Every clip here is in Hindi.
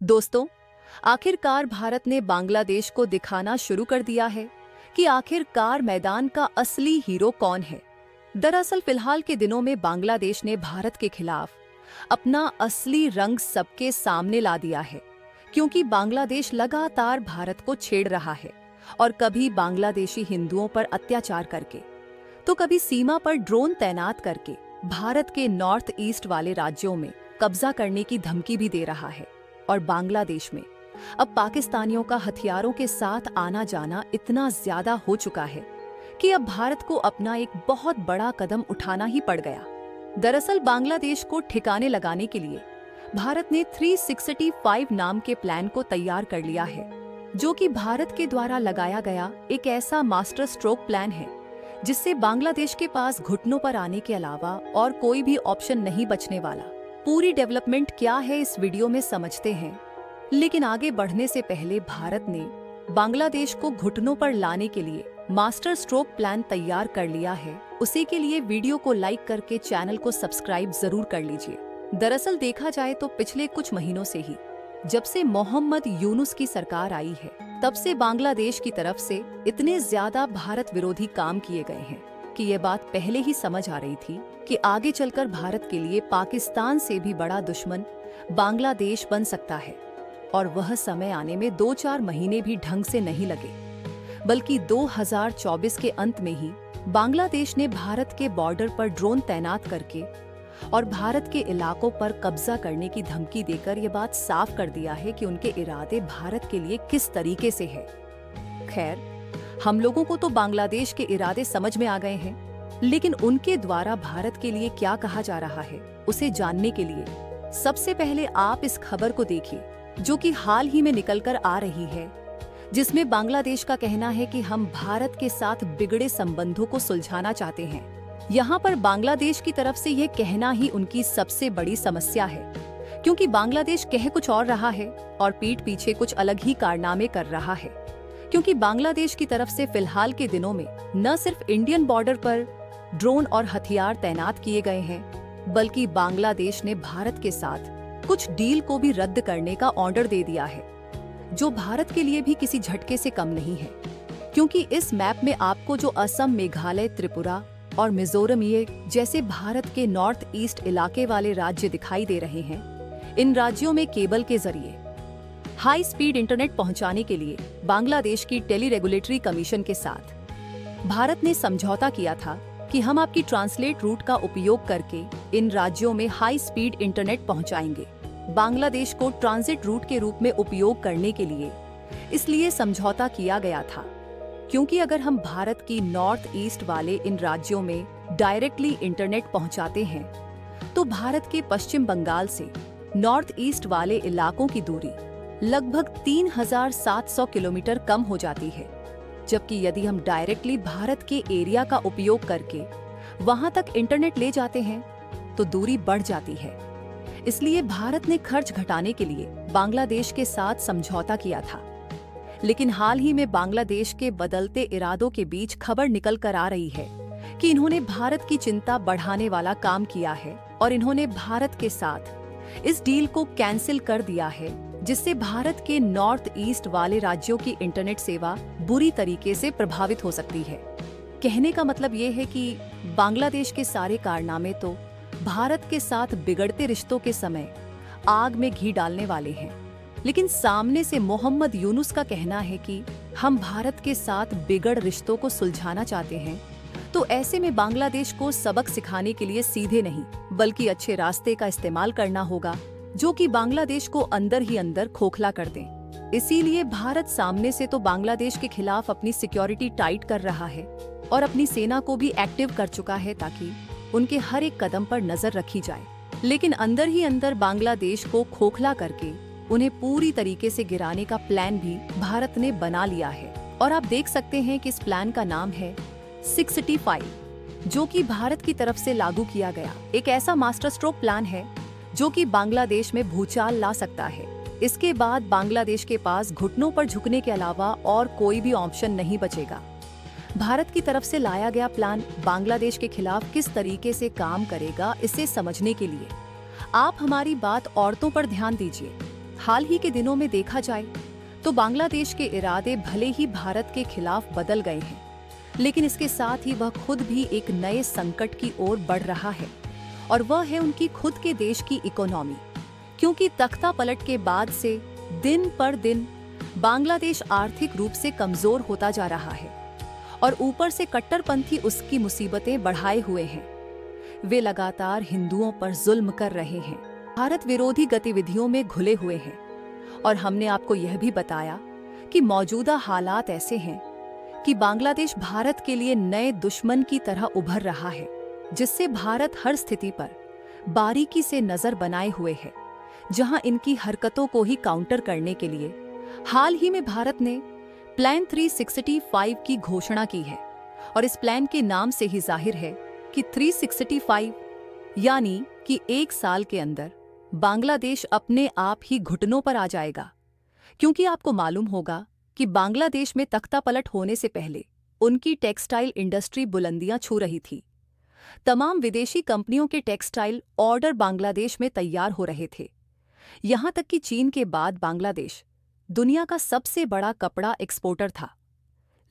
दोस्तों, आखिरकार भारत ने बांग्लादेश को दिखाना शुरू कर दिया है कि आखिरकार मैदान का असली हीरो कौन है। दरअसल फिलहाल के दिनों में बांग्लादेश ने भारत के खिलाफ अपना असली रंग सबके सामने ला दिया है, क्योंकि बांग्लादेश लगातार भारत को छेड़ रहा है और कभी बांग्लादेशी हिंदुओं पर अत्याचार करके, तो कभी सीमा पर ड्रोन तैनात करके भारत के नॉर्थ ईस्ट वाले राज्यों में कब्जा करने की धमकी भी दे रहा है। और बांग्लादेश में अब पाकिस्तानियों का हथियारों के साथ आना जाना इतना ज्यादा हो चुका है कि अब भारत को अपना एक बहुत बड़ा कदम उठाना ही पड़ गया। दरअसल बांग्लादेश को ठिकाने लगाने के लिए भारत ने 365 नाम के प्लान को तैयार कर लिया है, जो कि भारत के द्वारा लगाया गया एक ऐसा मास्टर स्ट्रोक प्लान है जिससे बांग्लादेश के पास घुटनों पर आने के अलावा और कोई भी ऑप्शन नहीं बचने वाला। पूरी डेवलपमेंट क्या है इस वीडियो में समझते हैं, लेकिन आगे बढ़ने से पहले भारत ने बांग्लादेश को घुटनों पर लाने के लिए मास्टर स्ट्रोक प्लान तैयार कर लिया है। उसी के लिए वीडियो को लाइक करके चैनल को सब्सक्राइब जरूर कर लीजिए। दरअसल देखा जाए तो पिछले कुछ महीनों से ही, जब से मोहम्मद यूनुस की सरकार आई है, तब से बांग्लादेश की तरफ से इतने ज्यादा भारत विरोधी काम किए गए हैं कि ये बात पहले ही समझ आ रही थी कि आगे चलकर भारत के लिए पाकिस्तान से भी बड़ा दुश्मन बांग्लादेश बन सकता है। और वह समय आने में 2-4 महीने भी ढंग से नहीं लगे, बल्कि 2024 के अंत में ही बांग्लादेश ने भारत के बॉर्डर पर ड्रोन तैनात करके और भारत के इलाकों पर कब्जा करने की धमकी देकर ये बात साफ कर दिया है कि उनके इरादे भारत के लिए किस तरीके से है। खैर, हम लोगों को तो बांग्लादेश के इरादे समझ में आ गए हैं, लेकिन उनके द्वारा भारत के लिए क्या कहा जा रहा है उसे जानने के लिए सबसे पहले आप इस खबर को देखिए, जो कि हाल ही में निकलकर आ रही है, जिसमें बांग्लादेश का कहना है कि हम भारत के साथ बिगड़े संबंधों को सुलझाना चाहते हैं। यहाँ पर बांग्लादेश की तरफ से यह कहना ही उनकी सबसे बड़ी समस्या है, क्योंकि बांग्लादेश कह कुछ और रहा है और पीठ पीछे कुछ अलग ही कारनामे कर रहा है। क्योंकि बांग्लादेश की तरफ से फिलहाल के दिनों में न सिर्फ इंडियन बॉर्डर पर ड्रोन और हथियार तैनात किए गए हैं, बल्कि बांग्लादेश ने भारत के साथ कुछ डील को भी रद्द करने का ऑर्डर दे दिया है, जो भारत के लिए भी किसी झटके से कम नहीं है। क्योंकि इस मैप में आपको जो असम, मेघालय, त्रिपुरा और मिजोरम ये जैसे भारत के नॉर्थ ईस्ट इलाके वाले राज्य दिखाई दे रहे हैं, इन राज्यों में केबल के जरिए हाई स्पीड इंटरनेट पहुंचाने के लिए बांग्लादेश की टेली रेगुलेटरी कमीशन के साथ भारत ने समझौता किया था कि हम आपकी ट्रांसलेट रूट का उपयोग करके इन राज्यों में हाई स्पीड इंटरनेट पहुंचाएंगे, बांग्लादेश को ट्रांजिट रूट के रूप में उपयोग करने के लिए। इसलिए समझौता किया गया था, क्योंकि अगर हम भारत की नॉर्थ ईस्ट वाले इन राज्यों में डायरेक्टली इंटरनेट पहुंचाते हैं, तो भारत के पश्चिम बंगाल से नॉर्थ ईस्ट वाले इलाकों की दूरी लगभग 3700 किलोमीटर कम हो जाती है। जबकि यदि हम डायरेक्टली भारत के एरिया का उपयोग करके वहां तक इंटरनेट ले जाते हैं, तो दूरी बढ़ जाती है। इसलिए भारत ने खर्च घटाने के लिए बांग्लादेश के साथ समझौता किया था। लेकिन हाल ही में बांग्लादेश के बदलते इरादों के बीच खबर निकल कर आ रही है कि इन्होंने भारत की चिंता बढ़ाने वाला काम किया है और इन्होंने भारत के साथ इस डील को कैंसिल कर दिया है, जिससे भारत के नॉर्थ ईस्ट वाले राज्यों की इंटरनेट सेवा बुरी तरीके से प्रभावित हो सकती है। कहने का मतलब ये है कि बांग्लादेश के सारे कारनामे तो भारत के साथ बिगड़ते रिश्तों के समय आग में घी डालने वाले हैं, लेकिन सामने से मोहम्मद यूनुस का कहना है कि हम भारत के साथ बिगड़ रिश्तों को सुलझाना चाहते हैं। तो ऐसे में बांग्लादेश को सबक सिखाने के लिए सीधे नहीं बल्कि अच्छे रास्ते का इस्तेमाल करना होगा, जो कि बांग्लादेश को अंदर ही अंदर खोखला कर दें। इसीलिए भारत सामने से तो बांग्लादेश के खिलाफ अपनी सिक्योरिटी टाइट कर रहा है और अपनी सेना को भी एक्टिव कर चुका है, ताकि उनके हर एक कदम पर नजर रखी जाए। लेकिन अंदर ही अंदर बांग्लादेश को खोखला करके उन्हें पूरी तरीके से गिराने का प्लान भी भारत ने बना लिया है। और आप देख सकते हैं कि इस प्लान का नाम है 65, जो कि भारत की तरफ से लागू किया गया एक ऐसा मास्टर स्ट्रोक प्लान है जो कि बांग्लादेश में भूचाल ला सकता है। इसके बाद बांग्लादेश के पास घुटनों पर झुकने के अलावा और कोई भी ऑप्शन नहीं बचेगा। भारत की तरफ से लाया गया प्लान बांग्लादेश के खिलाफ किस तरीके से काम करेगा, इसे समझने के लिए आप हमारी बात औरतों पर ध्यान दीजिए। हाल ही के दिनों में देखा जाए तो बांग्लादेश के इरादे भले ही भारत के खिलाफ बदल गए हैं, लेकिन इसके साथ ही वह खुद भी एक नए संकट की ओर बढ़ रहा है, और वह है उनकी खुद के देश की इकोनॉमी। क्योंकि तख्ता पलट के बाद से दिन पर दिन बांग्लादेश आर्थिक रूप से कमजोर होता जा रहा है, और ऊपर से कट्टरपंथी उसकी मुसीबतें बढ़ाए हुए हैं। वे लगातार हिंदुओं पर जुल्म कर रहे हैं, भारत विरोधी गतिविधियों में घुले हुए हैं, और हमने आपको यह भी बताया कि मौजूदा हालात ऐसे हैं कि बांग्लादेश भारत के लिए नए दुश्मन की तरह उभर रहा है, जिससे भारत हर स्थिति पर बारीकी से नजर बनाए हुए है। जहां इनकी हरकतों को ही काउंटर करने के लिए हाल ही में भारत ने प्लान 365 की घोषणा की है, और इस प्लान के नाम से ही जाहिर है कि 365 यानी कि एक साल के अंदर बांग्लादेश अपने आप ही घुटनों पर आ जाएगा। क्योंकि आपको मालूम होगा कि बांग्लादेश में तख्ता पलट होने से पहले उनकी टेक्सटाइल इंडस्ट्री बुलंदियां छू रही थी। तमाम विदेशी कंपनियों के टेक्सटाइल ऑर्डर बांग्लादेश में तैयार हो रहे थे। यहां तक कि चीन के बाद बांग्लादेश दुनिया का सबसे बड़ा कपड़ा एक्सपोर्टर था।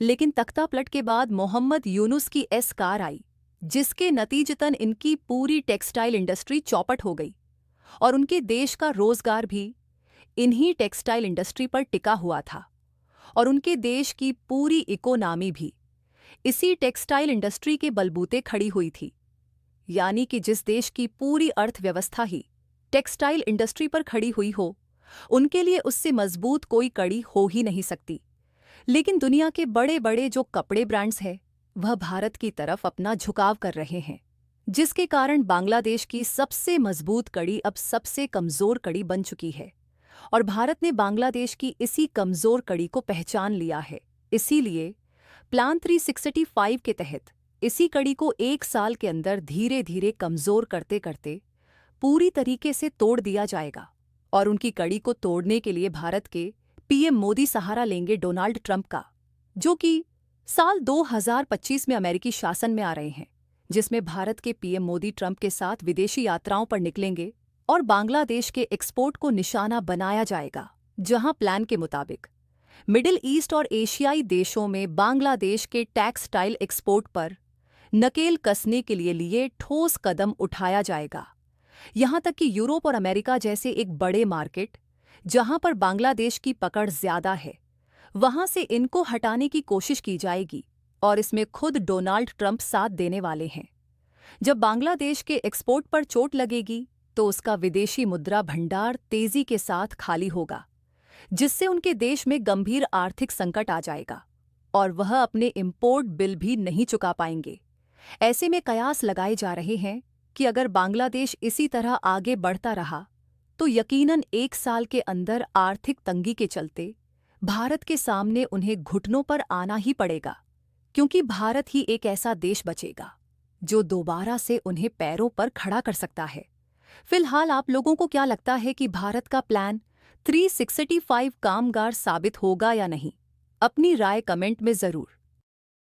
लेकिन तख्ता पलट के बाद मोहम्मद यूनुस की कार आई, जिसके नतीजतन इनकी पूरी टेक्सटाइल इंडस्ट्री चौपट हो गई, और उनके देश का रोजगार भी इन्हीं टेक्सटाइल इंडस्ट्री पर टिका हुआ था, और उनके देश की पूरी इकोनॉमी भी इसी टेक्सटाइल इंडस्ट्री के बलबूते खड़ी हुई थी। यानी कि जिस देश की पूरी अर्थव्यवस्था ही टेक्सटाइल इंडस्ट्री पर खड़ी हुई हो, उनके लिए उससे मजबूत कोई कड़ी हो ही नहीं सकती। लेकिन दुनिया के बड़े बड़े जो कपड़े ब्रांड्स हैं, वह भारत की तरफ अपना झुकाव कर रहे हैं, जिसके कारण बांग्लादेश की सबसे मजबूत कड़ी अब सबसे कमजोर कड़ी बन चुकी है, और भारत ने बांग्लादेश की इसी कमजोर कड़ी को पहचान लिया है। इसीलिए प्लान 365 के तहत इसी कड़ी को एक साल के अंदर धीरे धीरे कमजोर करते करते पूरी तरीके से तोड़ दिया जाएगा। और उनकी कड़ी को तोड़ने के लिए भारत के पीएम मोदी सहारा लेंगे डोनाल्ड ट्रंप का, जो कि साल 2025 में अमेरिकी शासन में आ रहे हैं, जिसमें भारत के पीएम मोदी ट्रंप के साथ विदेशी यात्राओं पर निकलेंगे और बांग्लादेश के एक्सपोर्ट को निशाना बनाया जाएगा। जहां प्लान के मुताबिक मिडिल ईस्ट और एशियाई देशों में बांग्लादेश के टेक्सटाइल एक्सपोर्ट पर नकेल कसने के लिए ठोस कदम उठाया जाएगा। यहां तक कि यूरोप और अमेरिका जैसे एक बड़े मार्केट, जहां पर बांग्लादेश की पकड़ ज्यादा है, वहां से इनको हटाने की कोशिश की जाएगी, और इसमें खुद डोनाल्ड ट्रंप साथ देने वाले हैं। जब बांग्लादेश के एक्सपोर्ट पर चोट लगेगी तो उसका विदेशी मुद्रा भंडार तेजी के साथ खाली होगा, जिससे उनके देश में गंभीर आर्थिक संकट आ जाएगा, और वह अपने इंपोर्ट बिल भी नहीं चुका पाएंगे। ऐसे में कयास लगाए जा रहे हैं कि अगर बांग्लादेश इसी तरह आगे बढ़ता रहा तो यकीनन एक साल के अंदर आर्थिक तंगी के चलते भारत के सामने उन्हें घुटनों पर आना ही पड़ेगा, क्योंकि भारत ही एक ऐसा देश बचेगा जो दोबारा से उन्हें पैरों पर खड़ा कर सकता है। फिलहाल आप लोगों को क्या लगता है कि भारत का प्लान 365 कामगार साबित होगा या नहीं? अपनी राय कमेंट में जरूर